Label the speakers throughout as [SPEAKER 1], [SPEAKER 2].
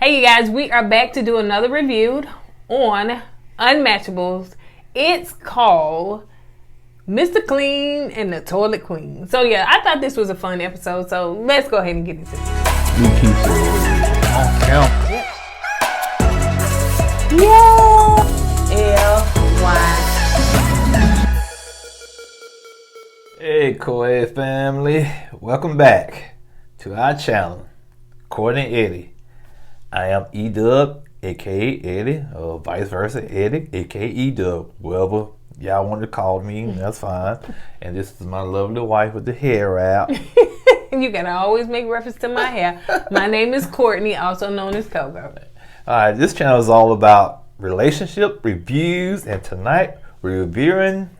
[SPEAKER 1] Hey you guys, we are back to do another review on Unmatchables. It's called Mr. Clean and the Toilet Queen. So yeah, I thought this was a fun episode, so let's go ahead and get into it. LiQWYD.
[SPEAKER 2] Hey Kourtney family, welcome back to our channel, Kourtney and Eddie. I am E-Dub, aka Eddie, or vice versa, Eddie, aka E-Dub, whatever y'all want to call me, that's fine. And this is my lovely wife with the hair wrap.
[SPEAKER 1] You gotta always make reference to my hair. My name is Kourtney, also known as Coco.
[SPEAKER 2] Alright, this channel is all about relationship reviews, and tonight we're reviewing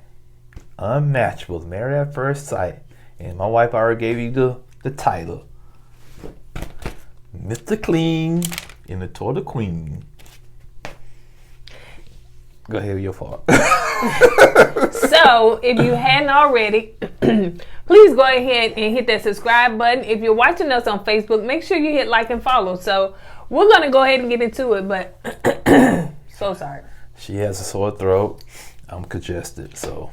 [SPEAKER 2] Unmatchables, Married at First Sight. And my wife already gave you the title. Mr. Clean and the Toilet Queen. Go ahead with your part.
[SPEAKER 1] So, if you hadn't already, please go ahead and hit that subscribe button. If you're watching us on Facebook, make sure you hit like and follow. So, we're going to go ahead and get into it, but so sorry.
[SPEAKER 2] She has a sore throat. I'm congested, so.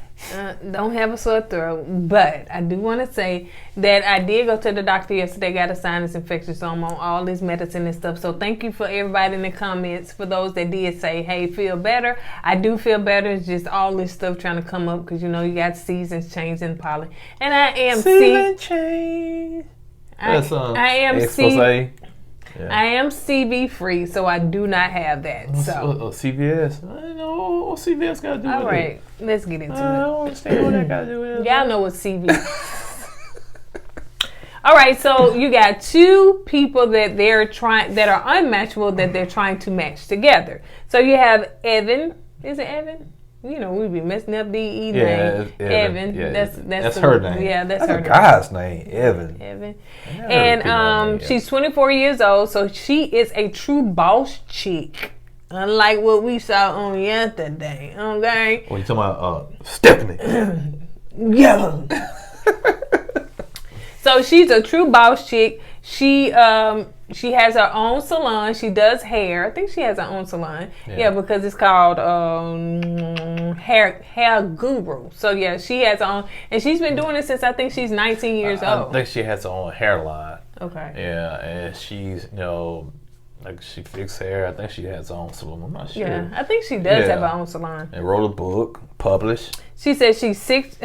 [SPEAKER 1] Don't have a sore throat, but I do want to say that I did go to the doctor yesterday, got a sinus infection, so I'm on all this medicine and stuff. So thank you for everybody in the comments, for those that did say, hey, feel better. I do feel better. It's just all this stuff trying to come up because, you know, you got seasons changing, pollen. And I am
[SPEAKER 2] Season change.
[SPEAKER 1] I am
[SPEAKER 2] Yeah.
[SPEAKER 1] I am CV free, so I do not have that. So
[SPEAKER 2] CVS. I don't know what CVS got to do with it.
[SPEAKER 1] All right, let's get into it.
[SPEAKER 2] I don't understand what that got to do with it.
[SPEAKER 1] Y'all know what CV is. All right, so you got two people that are unmatchable that they're trying to match together. So you have Evan. Is it Evan? You know, we be messing up the name. Evan.
[SPEAKER 2] Yeah,
[SPEAKER 1] that's
[SPEAKER 2] her name.
[SPEAKER 1] Yeah, that's her name.
[SPEAKER 2] Guy's name, Evan.
[SPEAKER 1] And she's 24 years old, so she is a true boss chick. Unlike what we saw on yesterday, okay?
[SPEAKER 2] What you talking about? Stephanie.
[SPEAKER 1] Yeah. So she's a true boss chick. She has her own salon. She does hair. I think she has her own salon. Yeah, because it's called Hair Guru. So yeah, she has her own, and she's been doing it since I think she's 19 years old.
[SPEAKER 2] I think she has her own hairline.
[SPEAKER 1] Okay.
[SPEAKER 2] Yeah, and she's, you know, like she fixes hair. I think she has her own salon. I'm not sure.
[SPEAKER 1] Yeah, I think she does have her own salon.
[SPEAKER 2] And wrote a book, published.
[SPEAKER 1] She says she's six.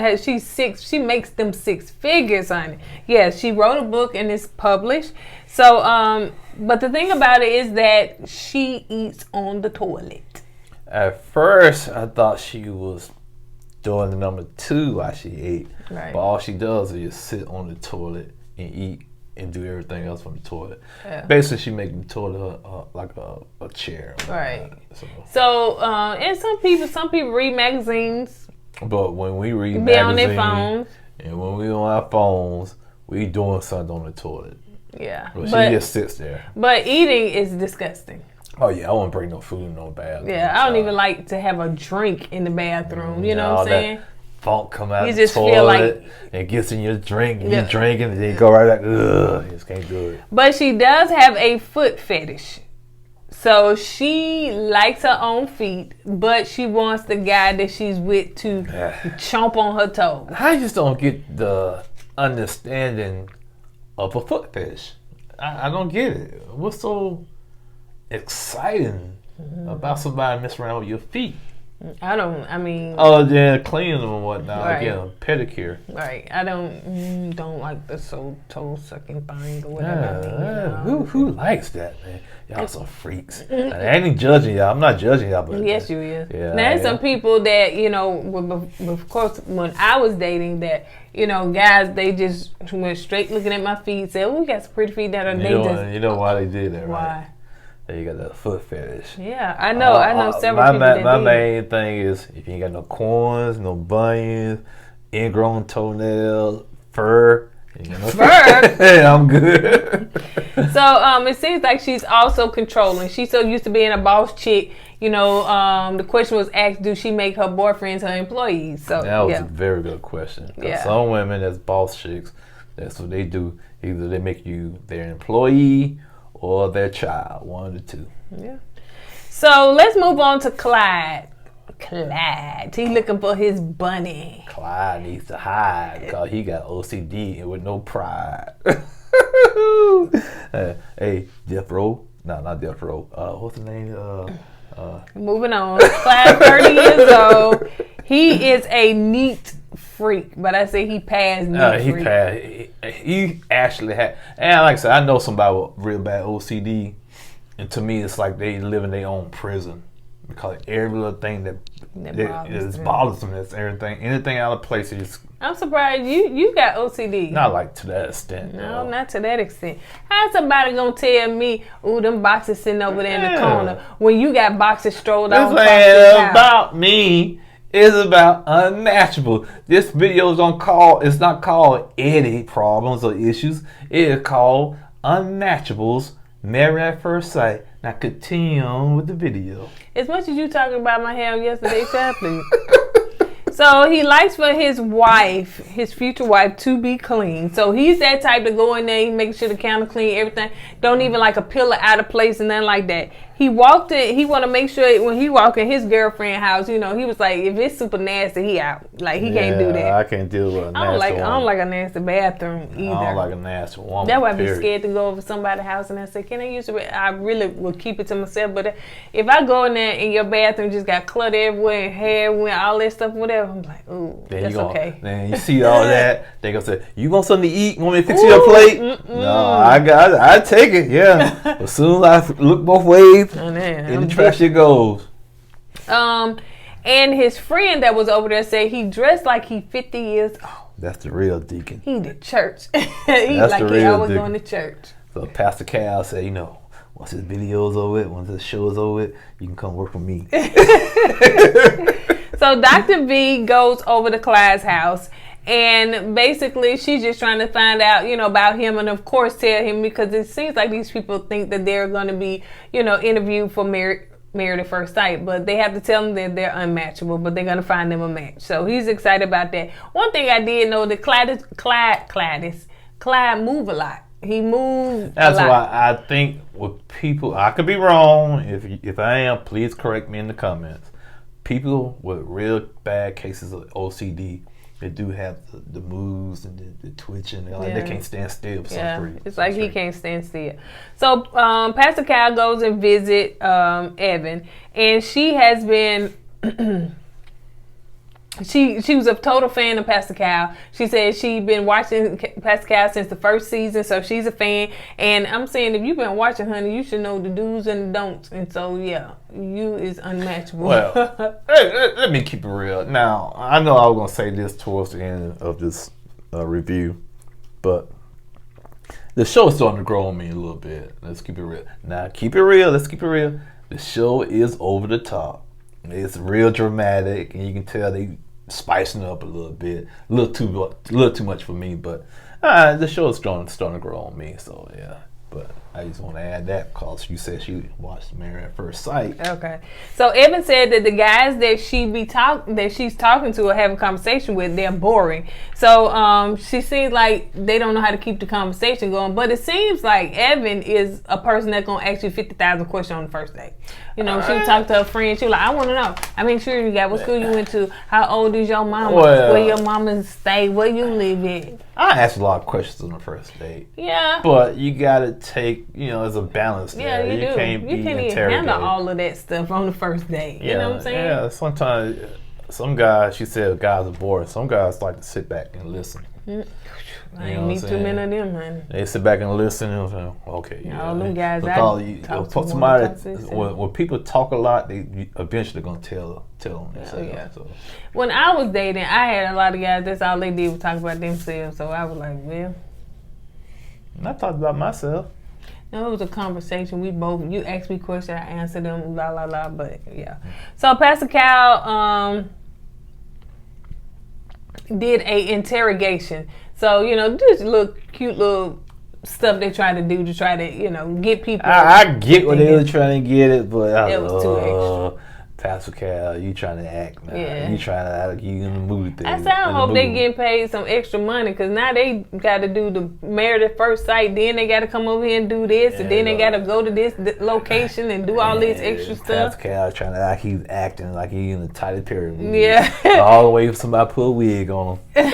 [SPEAKER 1] She makes them six figures on it. Yeah, she wrote a book and it's published. So, but the thing about it is that she eats on the toilet.
[SPEAKER 2] At first, I thought she was doing the number 2 while she ate.
[SPEAKER 1] Right.
[SPEAKER 2] But all she does is just sit on the toilet and eat and do everything else from the toilet. Yeah. Basically, she makes the toilet like a chair.
[SPEAKER 1] Right. So, and some people read magazines.
[SPEAKER 2] But when we read
[SPEAKER 1] magazines, be on their phones.
[SPEAKER 2] And when we on our phones, we doing something on the toilet.
[SPEAKER 1] Yeah.
[SPEAKER 2] But she just sits there.
[SPEAKER 1] But eating is disgusting.
[SPEAKER 2] Oh yeah, I won't bring no food in no bathroom.
[SPEAKER 1] Yeah, I don't even like to have a drink in the bathroom. You know what I'm saying?
[SPEAKER 2] That funk come out
[SPEAKER 1] you
[SPEAKER 2] of
[SPEAKER 1] just
[SPEAKER 2] the toilet,
[SPEAKER 1] feel like
[SPEAKER 2] it gets in your drink, and you're drinking, and then you go right back. Ugh, you just can't do it.
[SPEAKER 1] But she does have a foot fetish. So she likes her own feet, but she wants the guy that she's with to chomp on her toes.
[SPEAKER 2] I just don't get the understanding of a foot fetish. I don't get it. What's so exciting about somebody messing around with your feet?
[SPEAKER 1] Oh,
[SPEAKER 2] yeah, cleaning them and whatnot.
[SPEAKER 1] Right.
[SPEAKER 2] Again, pedicure.
[SPEAKER 1] Right. I don't like the toe sucking thing or whatever.
[SPEAKER 2] Who likes that, man? Y'all some freaks. I ain't judging y'all. I'm not judging y'all, but
[SPEAKER 1] yes, you is.
[SPEAKER 2] Yeah,
[SPEAKER 1] now, there's some people that, you know, of course, when I was dating, that, you know, guys, they just went straight looking at my feet, said, "Oh, you got some pretty feet." That are
[SPEAKER 2] you know why they did that, right?
[SPEAKER 1] Why?
[SPEAKER 2] You got that foot fetish.
[SPEAKER 1] Yeah, I know. I know several people that
[SPEAKER 2] My
[SPEAKER 1] did.
[SPEAKER 2] main thing is if you ain't got no corns, no bunions, ingrown toenails, fur.
[SPEAKER 1] Fur?
[SPEAKER 2] Yeah, I'm good.
[SPEAKER 1] So it seems like she's also controlling. She's so used to being a boss chick. You know, the question was asked, do she make her boyfriends her employees? So
[SPEAKER 2] that was a very good question.
[SPEAKER 1] Yeah.
[SPEAKER 2] Some women that's boss chicks, that's what they do. Either they make you their employee or their child, one of the two.
[SPEAKER 1] Yeah. So let's move on to Clyde. He looking for his bunny.
[SPEAKER 2] Clyde needs to hide because he got OCD and with no pride. Hey, Death Row. No, not Death Row. What's the name?
[SPEAKER 1] Moving on. Clyde, 30 years old. He is a neat freak, but I say he passed neat freak.
[SPEAKER 2] He actually had, and like I said, I know somebody with real bad OCD, and to me, it's like they live in their own prison because every little thing that bothers them. That's everything. Anything out of place is.
[SPEAKER 1] I'm surprised you got OCD.
[SPEAKER 2] Not like to that extent.
[SPEAKER 1] No, not to that extent. How's somebody gonna tell me, "Ooh, them boxes sitting over there in the corner," when you got boxes strolled out?
[SPEAKER 2] This ain't about me. It's about Unmatchables. This video is it's not called Eddie Problems or Issues. It is called Unmatchables, Married at First Sight. Now continue on with the video.
[SPEAKER 1] As much as you talking about my hair yesterday, please. So he likes for his wife, his future wife, to be clean. So he's that type to go in there, he make sure the counter clean, everything. Don't even like a pillar out of place and nothing like that. He walked in, he want to make sure when he walk in his girlfriend's house, he was like, if it's super nasty, he out. Like, he can't do that.
[SPEAKER 2] I can't deal with a nasty woman.
[SPEAKER 1] I don't like a nasty bathroom either.
[SPEAKER 2] I don't like a nasty woman.
[SPEAKER 1] That's why I be scared to go over somebody's house and I say, can I use it? I really will keep it to myself. But if I go in there and your bathroom just got clutter everywhere, hair, all that stuff, whatever, I'm like, ooh, that's okay.
[SPEAKER 2] Then you see all that, they gonna say, you want something to eat? You want me to fix you a plate? No, I take it, yeah. As soon as I look both ways, in the trash it goes.
[SPEAKER 1] And his friend that was over there said he dressed like he 50 years old.
[SPEAKER 2] That's the real deacon.
[SPEAKER 1] He did church. He's like he always going to church.
[SPEAKER 2] So Pastor Cal said, once his video's over it, once his show's over it, you can come work for me.
[SPEAKER 1] So Dr. V goes over to Clyde's house. And basically, she's just trying to find out, about him, and of course, tell him, because it seems like these people think that they're going to be, interviewed for married at first sight, but they have to tell them that they're unmatchable, but they're going to find them a match. So he's excited about that. One thing I did know that Clyde move a lot. He moved.
[SPEAKER 2] That's why I think with people, I could be wrong. If I am, please correct me in the comments. People with real bad cases of OCD. They do have the moves and the twitching. They can't stand still.
[SPEAKER 1] It's like he can't stand still. So Pastor Cal goes and visit Evan, and she has been. She was a total fan of Pastor Cal. She said she'd been watching Pastor Cal since the first season, so she's a fan. And I'm saying, if you've been watching, honey, you should know the do's and the don'ts. And so, you is unmatchable.
[SPEAKER 2] Well, let me keep it real. Now, I know I was going to say this towards the end of this review, but the show is starting to grow on me a little bit. Let's keep it real. Now, keep it real. Let's keep it real. The show is over the top. It's real dramatic, and you can tell they spicing it up a little bit, a little too much for me. But the show is starting to grow on me. So yeah, but I just want to add that because you said she watched Married at First Sight.
[SPEAKER 1] Okay, so Evan said that the guys that she's talking to or having a conversation with, they're boring. So she seems like they don't know how to keep the conversation going. But it seems like Evan is a person that's gonna ask you 50,000 questions on the first day. She would talk to her friend. She was like, I want to know how many children you got, what school you went to, how old is your mama, where your mama stay, where you live at.
[SPEAKER 2] I asked a lot of questions on the first date.
[SPEAKER 1] Yeah.
[SPEAKER 2] But you gotta take, there's a balance there.
[SPEAKER 1] Yeah, you
[SPEAKER 2] can't
[SPEAKER 1] even handle all of that stuff on the first date. You know what I'm saying?
[SPEAKER 2] Yeah, sometimes some guys, she said guys are boring. Some guys like to sit back and listen.
[SPEAKER 1] I ain't meet too many of them, man.
[SPEAKER 2] They sit back and listen and say, okay.
[SPEAKER 1] All them guys
[SPEAKER 2] when people talk a lot, they eventually going to tell them themselves. So.
[SPEAKER 1] When I was dating, I had a lot of guys, that's all they did was talk about themselves. So I was like, well.
[SPEAKER 2] And I talked about myself.
[SPEAKER 1] No, it was a conversation. You asked me questions, I answered them, la, la, la, but yeah. So Pastor Cal did a interrogation. So, just little cute little stuff they try to do to try to, get people.
[SPEAKER 2] I get what they were trying to get it, but
[SPEAKER 1] it was too extra.
[SPEAKER 2] Pastor Cal, you trying to act, man.
[SPEAKER 1] Yeah.
[SPEAKER 2] You trying to act like you in the mood thing.
[SPEAKER 1] I said, I hope they getting paid some extra money, because now they got to do the Married at First Sight, then they got to come over here and do this, and then they got to go to this location and do all this extra stuff.
[SPEAKER 2] Pastor Cal trying to act, he's acting like he's in a Tyler Perry movie.
[SPEAKER 1] Yeah.
[SPEAKER 2] All the way from somebody put a wig on him.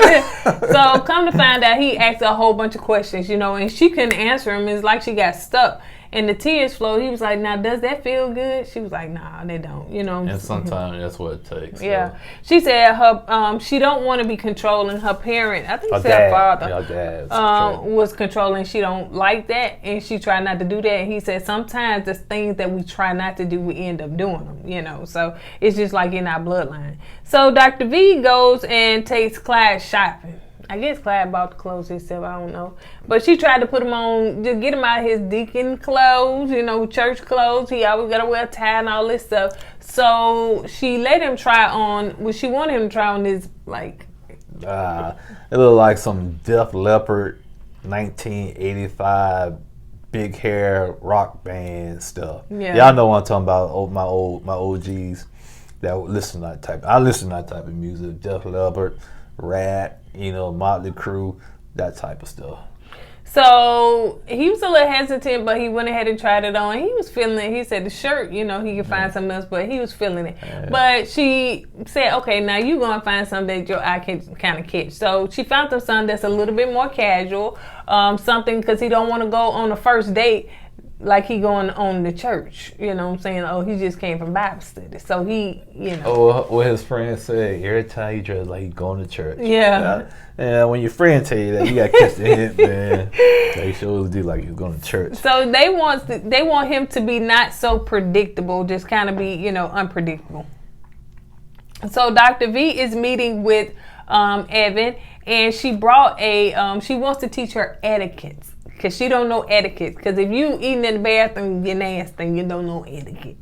[SPEAKER 1] So come to find out, he asked a whole bunch of questions, and she couldn't answer him. It's like she got stuck. And the tears flowed. He was like, now, does that feel good? She was like, nah, they don't,
[SPEAKER 2] And sometimes that's what it takes.
[SPEAKER 1] Yeah. So. She said she don't want to be controlling her parent. I think she said her father was controlling. She don't like that, and she tried not to do that. And he said sometimes the things that we try not to do, we end up doing them, So it's just like in our bloodline. So Dr. V goes and takes Clyde shopping. I guess Clyde bought the clothes himself, I don't know. But she tried to put him on, just get him out of his deacon clothes, church clothes. He always got to wear a tie and all this stuff. So she let him try on, she wanted him to try on this, like...
[SPEAKER 2] it looked like some Def Leppard 1985 big hair rock band stuff. Yeah. Y'all know what I'm talking about, my OGs that listen to that type. I listen to that type of music, Def Leppard, Rat, Motley Crue, that type of stuff.
[SPEAKER 1] So he was a little hesitant, but he went ahead and tried it on. He was feeling it. He said the shirt, he could find something else, but he was feeling it. Yeah. But she said, okay, now you're going to find something that your eye can kind of catch. So she found him something that's a little bit more casual, something because he don't want to go on a first date like he going on the church, what I'm saying? Oh, he just came from Bible study. So he,
[SPEAKER 2] Oh, what his friend said, every time he dressed like he going to church.
[SPEAKER 1] Yeah.
[SPEAKER 2] And when your friend tell you that, you got to catch the hint, man. They sure do like he's going to church.
[SPEAKER 1] So they want him to be not so predictable, just kind of be, unpredictable. So Dr. V is meeting with Evan, and she brought she wants to teach her etiquette. Because she don't know etiquette. Because if you eating in the bathroom, you're nasty, you don't know etiquette.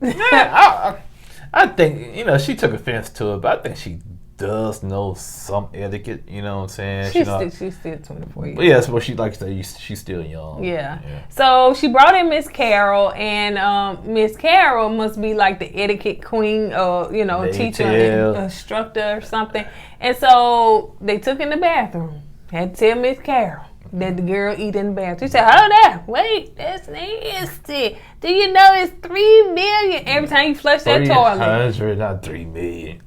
[SPEAKER 2] I think, she took offense to it, but I think she does know some etiquette, you know what I'm saying?
[SPEAKER 1] She's still 24 years.
[SPEAKER 2] But yeah, that's what she likes to say. She's still young.
[SPEAKER 1] Yeah. So she brought in Miss Carol, and Miss Carol must be like the etiquette queen or, teacher, instructor or something. And so they took in the bathroom. Had to tell Miss Carol that the girl eat in the bathroom. She said, hold on, wait, that's nasty. Do you know it's 3 million every time you flush that toilet?
[SPEAKER 2] 300, not 3 million.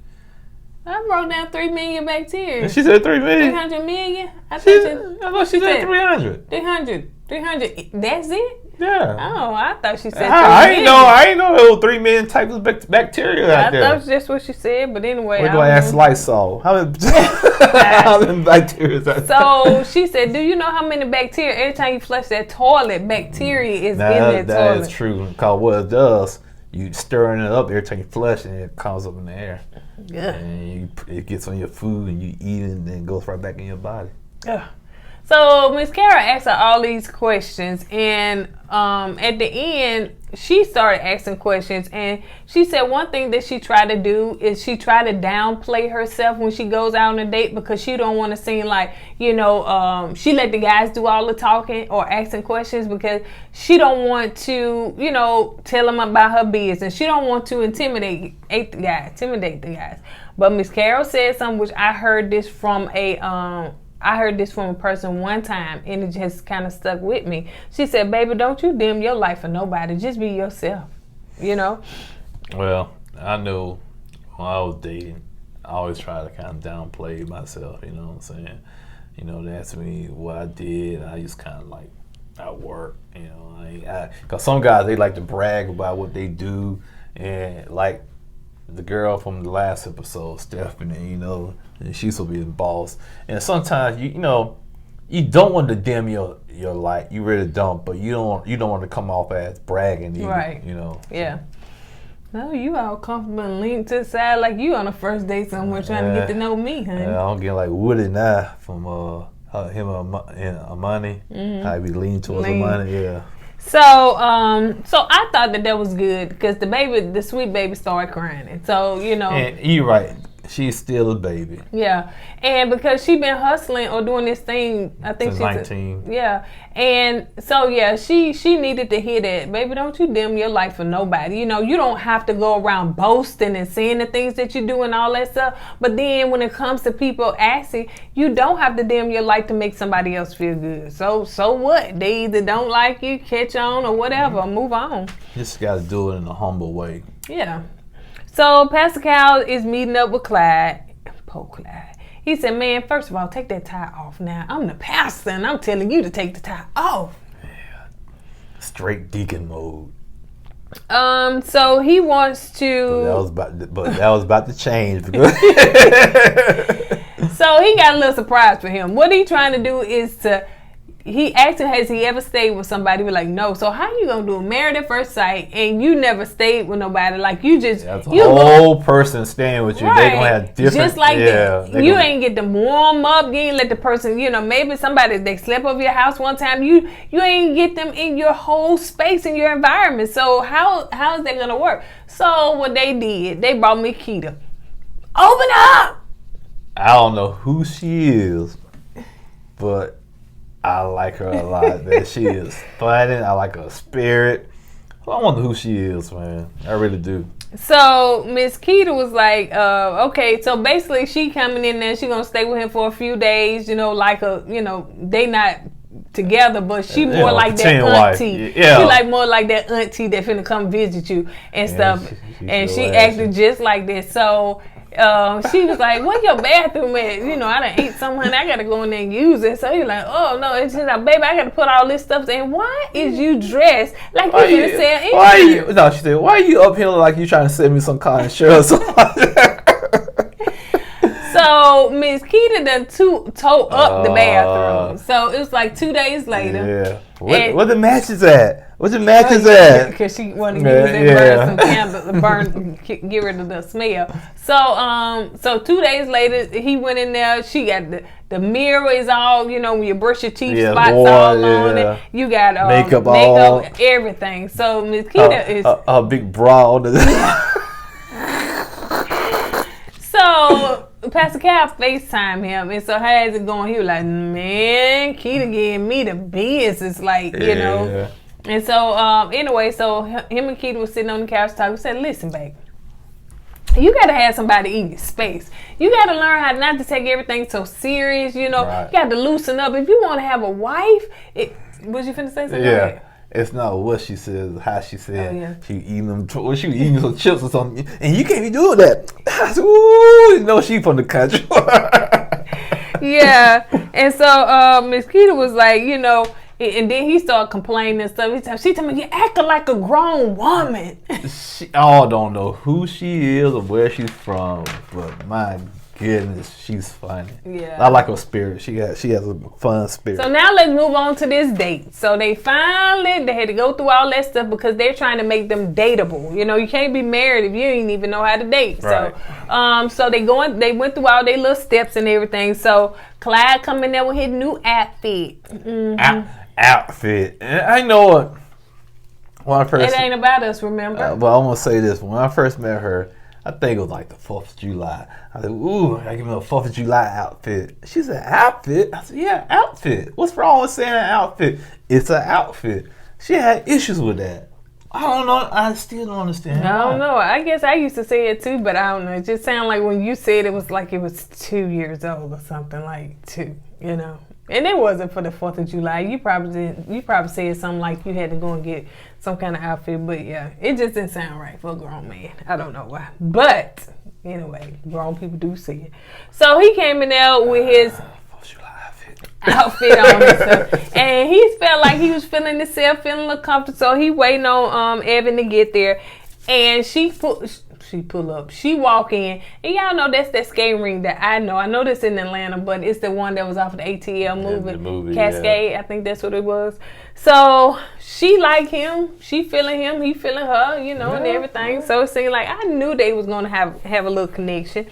[SPEAKER 1] I wrote down 3 million bacteria.
[SPEAKER 2] And she said 3 million?
[SPEAKER 1] 300 million? I
[SPEAKER 2] thought she said 300.
[SPEAKER 1] 300. That's it?
[SPEAKER 2] Yeah.
[SPEAKER 1] Oh, I thought she said 3
[SPEAKER 2] million. I ain't know there were 3 million types of bacteria out there.
[SPEAKER 1] I thought that's what she said, but anyway.
[SPEAKER 2] We're going to ask Lysol. How many bacteria is that?
[SPEAKER 1] So she said, do you know how many bacteria, every time you flush that toilet, bacteria is in that toilet?
[SPEAKER 2] That is true. Because what it does, you stirring it up every time you flush and it comes up in the air.
[SPEAKER 1] Yeah.
[SPEAKER 2] And it gets on your food and you eat it and then it goes right back in your body.
[SPEAKER 1] Yeah. So Miss Carol asked her all these questions, and at the end, she started asking questions, and she said one thing that she tried to do is she tried to downplay herself when she goes out on a date because she don't want to seem like, she let the guys do all the talking or asking questions because she don't want to, tell them about her business. She don't want to intimidate the guys. But Miss Carol said something which I heard this from a person one time, and it just kind of stuck with me. She said, baby, don't you dim your life for nobody. Just be yourself,
[SPEAKER 2] Well, I know when I was dating, I always try to kind of downplay myself, you know what I'm saying? They asked me what I did, I just kind of like, I work, because some guys, they like to brag about what they do, and like the girl from the last episode, Stephanie, and she's supposed to be the boss. And sometimes you don't want to dim your light. You really don't, but you don't want to come off as bragging either,
[SPEAKER 1] right. Yeah. No, you all comfortable and lean to the side like you on a first date somewhere trying to get to know me, honey.
[SPEAKER 2] Yeah, I'm getting like Woody now from him and Amani.
[SPEAKER 1] Mm-hmm.
[SPEAKER 2] I be leaning towards Amani, yeah.
[SPEAKER 1] So I thought that was good because the sweet baby started crying. And so,
[SPEAKER 2] And you're right. She's still a baby.
[SPEAKER 1] Yeah, and because she been hustling or doing this thing, I think
[SPEAKER 2] Since 19.
[SPEAKER 1] Yeah, and so yeah, she needed to hear that, baby. Don't you dim your light for nobody. You know, you don't have to go around boasting and saying the things that you do and all that stuff. But then when it comes to people asking, you don't have to dim your light to make somebody else feel good. So what? They either don't like you, catch on, or whatever. Move on.
[SPEAKER 2] Just got to do it in a humble way.
[SPEAKER 1] Yeah. So Pastor Cal is meeting up with Clyde. Poor Clyde. He said, man, first of all, take that tie off now. I'm the pastor and I'm telling you to take the tie off.
[SPEAKER 2] Yeah. Straight deacon mode.
[SPEAKER 1] So he wants to.
[SPEAKER 2] But that was about to change.
[SPEAKER 1] So he got a little surprise for him. What he trying to do is to. He asked him, has he ever stayed with somebody? We're like, no. So how you gonna do a married at first sight and you never stayed with nobody? Like you just
[SPEAKER 2] that's a whole person staying with you. Right. They gonna have different.
[SPEAKER 1] Just like that. You ain't get them warm up. You ain't let the person. You know, maybe somebody they slept over your house one time. You ain't get them in your whole space in your environment. So how is that gonna work? So what they did, they brought me Keita. Open up.
[SPEAKER 2] I don't know who she is, but I like her a lot. That she is funny. I like her spirit. I wonder who she is, man. I really do.
[SPEAKER 1] So Miss Keita was like, okay, so basically she coming in there, she gonna stay with him for a few days, you know, like they not together, but she more like that auntie. Yeah. She like more like that auntie that finna come visit you and stuff. And she acted just like this. So she was like, where your bathroom at? You know, I done ate something, honey. I gotta go in there and use it. So you're like, oh no, it's just like, baby, I gotta put all this stuff in. Why is you dressed like you finna sell anything?
[SPEAKER 2] Why are you? No, she said, why are you up here like you trying to send me some kind of shirt or something like that?
[SPEAKER 1] So Miss Keita done tore up the bathroom. So it was like 2 days later.
[SPEAKER 2] Yeah. Where the matches at? Where the matches at?
[SPEAKER 1] Because she wanted to use it, burn some candles, get rid of the smell. So 2 days later, he went in there. She got the mirror is all, you know, when you brush your teeth, spots all on it. You got makeup, everything. So Miss Keita is
[SPEAKER 2] a big bra on the.
[SPEAKER 1] So Pastor Cal FaceTime him, and so how's it going? He was like, man, Keita gave me the business, like, you know. And so anyway, so him and Keita was sitting on the couch talking. He said, listen, babe, you got to have somebody in your space. You got to learn how not to take everything so serious, you know. Right. You got to loosen up. If you want to have a wife, was you finna say something?
[SPEAKER 2] Yeah. It's not what she says, how she said. Oh, yeah. She was eating some chips or something, and you can't be doing that. I said, ooh, you know she from the country.
[SPEAKER 1] Yeah, and so Miss Keita was like, you know, and then he started complaining and stuff. She told me, you're acting like a grown woman.
[SPEAKER 2] I don't know who she is or where she's from, but my goodness, she's funny. Yeah, I like her spirit. She has a fun spirit.
[SPEAKER 1] So now let's move on to this date. So they had to go through all that stuff because they're trying to make them dateable. You know, you can't be married if you ain't even know how to date. Right. So they went through all their little steps and everything. So Clyde come in there with his new outfit. Mm-hmm.
[SPEAKER 2] Outfit. I know what.
[SPEAKER 1] It ain't about us, remember?
[SPEAKER 2] But I'm gonna say this: when I first met her, I think it was like the 4th of July. I said, ooh, I give me a 4th of July outfit. She said, outfit? I said, yeah, outfit. What's wrong with saying an outfit? It's an outfit. She had issues with that. I don't know. I still don't understand.
[SPEAKER 1] I don't know. I guess I used to say it too, but I don't know. It just sounded like when you said it was like it was 2 years old or something, like 2, you know. And it wasn't for the 4th of July. You probably said something like you had to go and get some kind of outfit. But yeah, it just didn't sound right for a grown man. I don't know why. But anyway, grown people do see it. So he came in there with his 4th of July outfit on and stuff. And he felt like he was feeling himself, feeling a little comfortable. So he waiting on Evan to get there. And she pull up. She walk in, and y'all know that's that skating ring that I know. I know this in Atlanta, but it's the one that was off of the ATL movie Cascade. Yeah. I think that's what it was. So she like him. She feeling him. He feeling her. You know, and everything. So it seemed like I knew they was gonna have a little connection.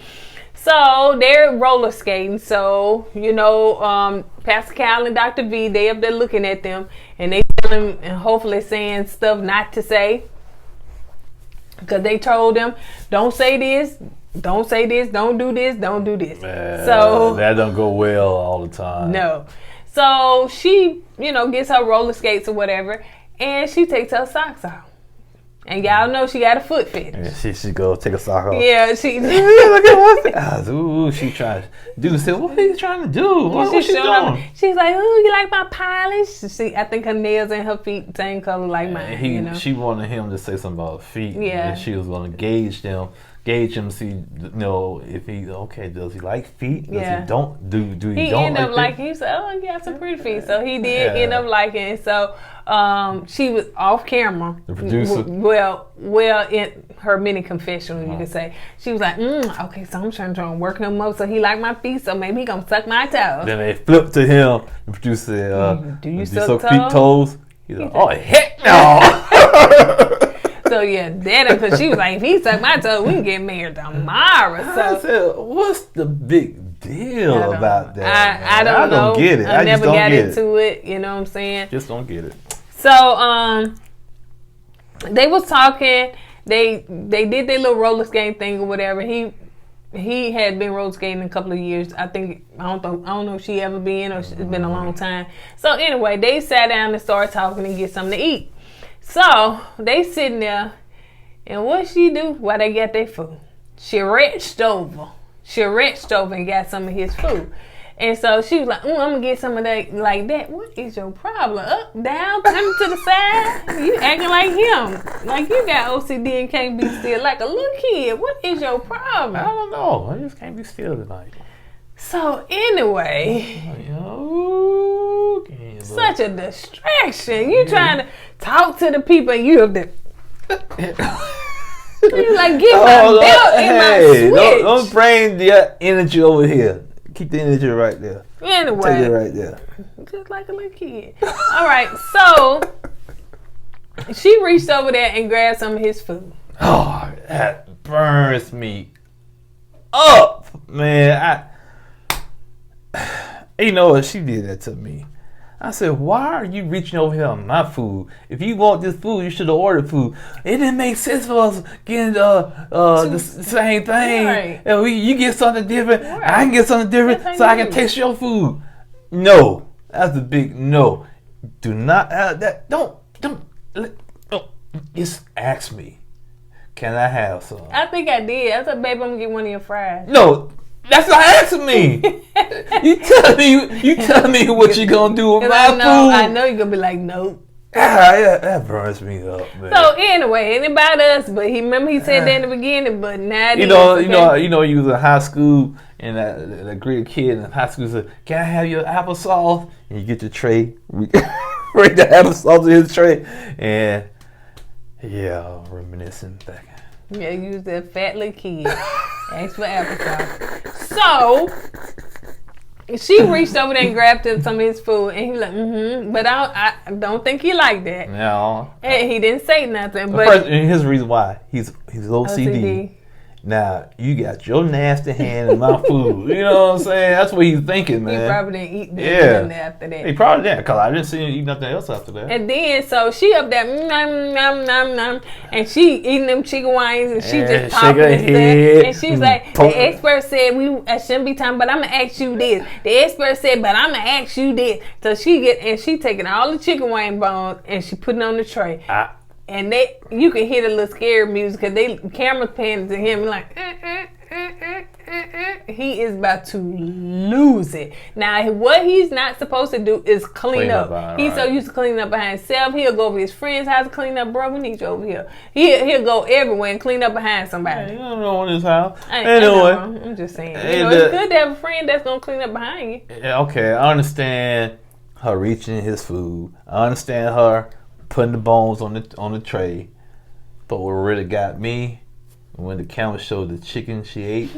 [SPEAKER 1] So they're roller skating. So you know, Pastor Cal and Dr. V, they up there looking at them, and they telling and hopefully saying stuff not to say. Because they told them, don't say this, don't say this, don't do this, don't do this.
[SPEAKER 2] Man,
[SPEAKER 1] So
[SPEAKER 2] that don't go well all the time.
[SPEAKER 1] no. So she, gets her roller skates or whatever, and she takes her socks off. And y'all know she got a foot fetish.
[SPEAKER 2] Yeah, she go take a sock off.
[SPEAKER 1] Yeah, she.
[SPEAKER 2] Look at what. Ooh, she trying. Dude said, "What are you trying to do? What she doing?"
[SPEAKER 1] She's like, "Ooh, you like my polish?" I think her nails and her feet same color like mine.
[SPEAKER 2] She wanted him to say something about feet.
[SPEAKER 1] Yeah.
[SPEAKER 2] And she was going to gauge him, see, if he okay. Does he like feet? Does he don't? Do he
[SPEAKER 1] he
[SPEAKER 2] don't
[SPEAKER 1] ended up
[SPEAKER 2] like feet?
[SPEAKER 1] he said, "Oh, you got some pretty feet." So he did end up liking it. So she was off camera.
[SPEAKER 2] The producer.
[SPEAKER 1] Well, in her mini confessional, you could say, she was like, "Okay, so I'm trying to work him up. So he like my feet. So maybe he gonna suck my toes."
[SPEAKER 2] Then they flipped to him. The producer said,
[SPEAKER 1] "Do you suck
[SPEAKER 2] feet toes?" He's like, "Oh heck no!"
[SPEAKER 1] So yeah, because she was like, if he suck my toe, we can get married tomorrow. So
[SPEAKER 2] I said, what's the big deal about that?
[SPEAKER 1] I don't know.
[SPEAKER 2] Get it.
[SPEAKER 1] I never
[SPEAKER 2] just
[SPEAKER 1] got
[SPEAKER 2] don't
[SPEAKER 1] into it. You know what I'm saying?
[SPEAKER 2] Just don't get it.
[SPEAKER 1] So they was talking. They did their little roller skating thing or whatever. He had been roller skating a couple of years. I don't know if she ever been or it's been a long time. So anyway, they sat down and started talking and get something to eat. So they sitting there, and what she do while they got their food? She reached over and got some of his food. And so she was like, I'm gonna get some of that like that. What is your problem? Up, down, turn to the side? You acting like him. Like you got OCD and can't be still like a little kid. What is your problem?
[SPEAKER 2] I don't know. I just can't be still tonight.
[SPEAKER 1] So anyway, such a distraction. You trying to talk to the people and you have to you like get my belt and my switch.
[SPEAKER 2] Don't bring the energy over here. Keep the energy right there.
[SPEAKER 1] Anyway.
[SPEAKER 2] Take it right there.
[SPEAKER 1] Just like a little kid. All right, so she reached over there and grabbed some of his food.
[SPEAKER 2] Oh, that burns me up, man. You know what? She did that to me. I said, why are you reaching over here on my food? If you want this food, you should have ordered food. It didn't make sense for us getting the same thing.
[SPEAKER 1] Right.
[SPEAKER 2] And you get something different,
[SPEAKER 1] Right.
[SPEAKER 2] I can get something different, so I can taste your food. No, that's a big no. Do not don't just ask me. Can I have some?
[SPEAKER 1] I think I did. I said, babe, I'm gonna get one of your fries.
[SPEAKER 2] No. That's not asking me. You tell me what you gonna do with my food.
[SPEAKER 1] I know you're gonna be like, nope.
[SPEAKER 2] That burns me up, man.
[SPEAKER 1] So anyway, it ain't about us, but remember he said that in the beginning, but now
[SPEAKER 2] you was in high school and that great kid in high school said, "Can I have your applesauce?" And you get your tray, bring the applesauce in his tray, and reminiscing back.
[SPEAKER 1] Yeah, you was that fat little kid. Asked for applesauce. So she reached over there and grabbed him some of his food, and he was like, but I don't think he liked that.
[SPEAKER 2] No.
[SPEAKER 1] And he didn't say nothing. But
[SPEAKER 2] here's the reason why. He's OCD. Now, you got your nasty hand in my food. You know what I'm saying? That's what he's thinking, man.
[SPEAKER 1] He probably didn't eat nothing after that.
[SPEAKER 2] He probably didn't, because I didn't see him eat nothing else after that.
[SPEAKER 1] And then, so she up there, nom, and she eating them chicken wings, and she just talking and stuff. And she's like, the expert said I shouldn't be talking, but I'm going to ask you this. The expert said, but I'm going to ask you this. So she taking all the chicken wing bones, and she putting on the tray. And you can hear the little scary music because they camera's panning to him like, he is about to lose it. Now, what he's not supposed to do is clean up. He's so used to cleaning up behind himself. He'll go over his friend's house to clean up. Bro, we need you over here. He'll go everywhere and clean up behind somebody.
[SPEAKER 2] You don't know in his house.
[SPEAKER 1] Anyway, I'm just saying. It's good to have a friend that's gonna clean up behind you.
[SPEAKER 2] Okay, I understand her reaching his food. I understand her putting the bones on the tray, but what really got me, when the camera showed the chicken she ate,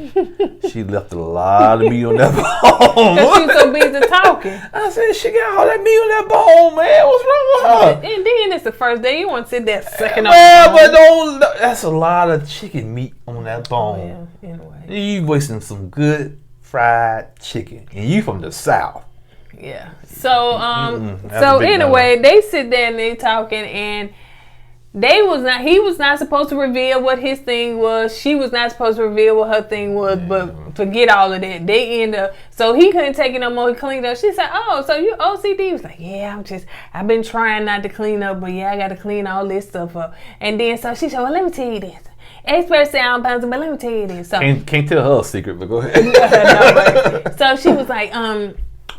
[SPEAKER 2] she left a lot of meat on that bone.
[SPEAKER 1] Because she was so busy talking.
[SPEAKER 2] I said, she got all that meat on that bone, man. What's wrong with her?
[SPEAKER 1] And then it's the first day. You want to sit there sucking on
[SPEAKER 2] the bone. But that's a lot of chicken meat on that bone.
[SPEAKER 1] Yeah, anyway.
[SPEAKER 2] You wasting some good fried chicken, and you from the South.
[SPEAKER 1] Yeah. So anyway, they sit there and they talking, and he was not supposed to reveal what his thing was. She was not supposed to reveal what her thing was, but forget all of that. They end up, so he couldn't take it no more. He cleaned up. She said, oh, so you OCD? He was like, yeah, I've been trying not to clean up, but yeah, I got to clean all this stuff up. And then, so she said, well, let me tell you this. Experts say I'm bouncing, but let me tell you this. So,
[SPEAKER 2] can't tell her a secret, but go ahead.
[SPEAKER 1] No, so she was like,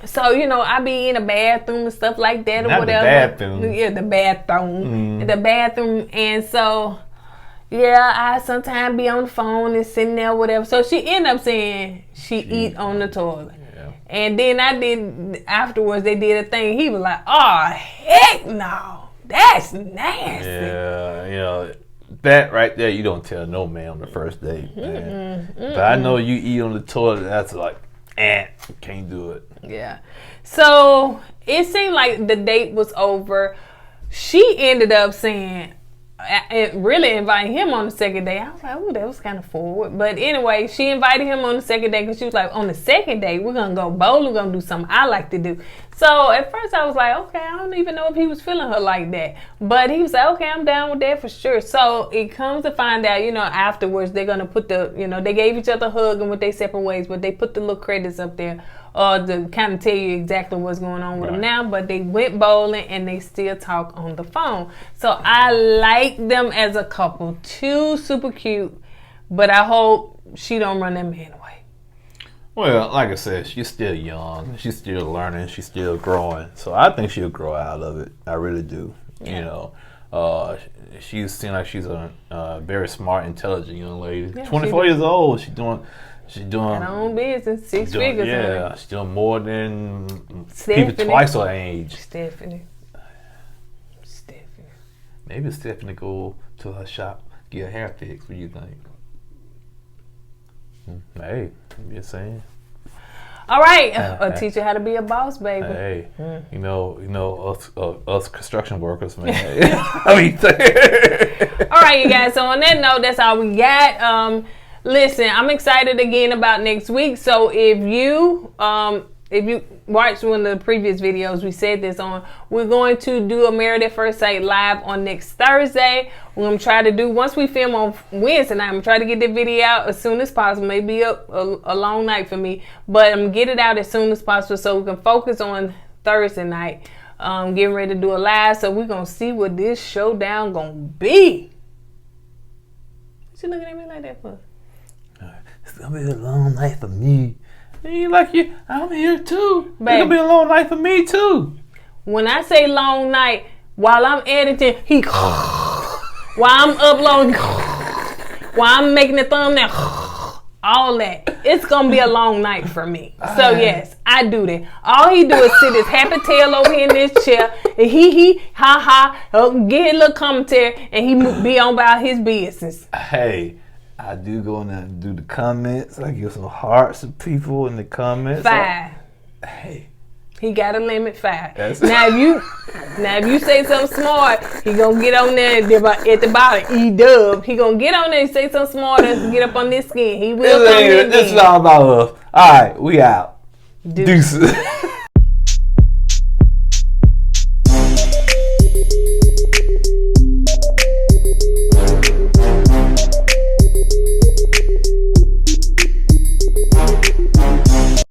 [SPEAKER 1] so, you know, I be in the bathroom and stuff like that or
[SPEAKER 2] Not
[SPEAKER 1] whatever.
[SPEAKER 2] The bathroom.
[SPEAKER 1] Yeah, the bathroom. The bathroom. And so, yeah, I sometimes be on the phone and sitting there, whatever. So she ended up saying she eat on the toilet. Yeah. And then afterwards, they did a thing. He was like, oh, heck no. That's nasty.
[SPEAKER 2] Yeah, you know, that right there, you don't tell no man on the first date, man. But I know you eat on the toilet, that's like, can't do it.
[SPEAKER 1] Yeah. So it seemed like the date was over. She ended up saying, really inviting him on the second day. I was like, oh, that was kind of forward. But anyway, she invited him on the second day because she was like, on the second day, we're going to go bowling. We're going to do something I like to do. So at first I was like, okay, I don't even know if he was feeling her like that. But he was like, okay, I'm down with that for sure. So it comes to find out, you know, afterwards they're going to put they gave each other a hug and went their separate ways, but they put the little credits up there to kind of tell you exactly what's going on with them now. But they went bowling and they still talk on the phone. So I like them as a couple. Too super cute. But I hope she don't run that man away.
[SPEAKER 2] Well, like I said, she's still young. She's still learning. She's still growing. So I think she'll grow out of it. I really do. Yeah. You know, she seems like she's a very smart, intelligent young lady. Yeah, 24 years old. She's doing her own business, six figures. Yeah, honey. She's doing more than people twice her age.
[SPEAKER 1] Stephanie.
[SPEAKER 2] Maybe Stephanie go to her shop, get her hair fixed. What do you think? Hey, I'm just saying.
[SPEAKER 1] All right, I'll teach you how to be a boss, baby.
[SPEAKER 2] Hey, you know us construction workers, man. All
[SPEAKER 1] right, you guys. So on that note, that's all we got. Listen, I'm excited again about next week. So if you watched one of the previous videos, we said this on, we're going to do a Married at First Sight live on next Thursday. We're going to try to do, once we film on Wednesday night, I'm going to try to get the video out as soon as possible. Maybe a long night for me, but I'm going to get it out as soon as possible so we can focus on Thursday night. Getting ready to do a live, so we're going to see what this showdown going to be. What you looking at me like that for?
[SPEAKER 2] It's going to be a long night for me. I'm here too. Babe, it'll be a long night for me too.
[SPEAKER 1] When I say long night, while I'm editing, while I'm uploading, while I'm making the thumbnail, all that, it's gonna be a long night for me. So yes, I do that. All he do is sit his happy tail over here in this chair, and he ha get his little commentary, and he be on about his business.
[SPEAKER 2] Hey. I do go in there and do the comments. I give some hearts to people in the comments.
[SPEAKER 1] 5.
[SPEAKER 2] Hey.
[SPEAKER 1] He got a limit 5. Now if you say something smart, he gonna get on there at the bottom. E-dub. He gonna get on there and say something smart and get up on this skin. He will come in.
[SPEAKER 2] This is all about us. All right, we out. Deuces.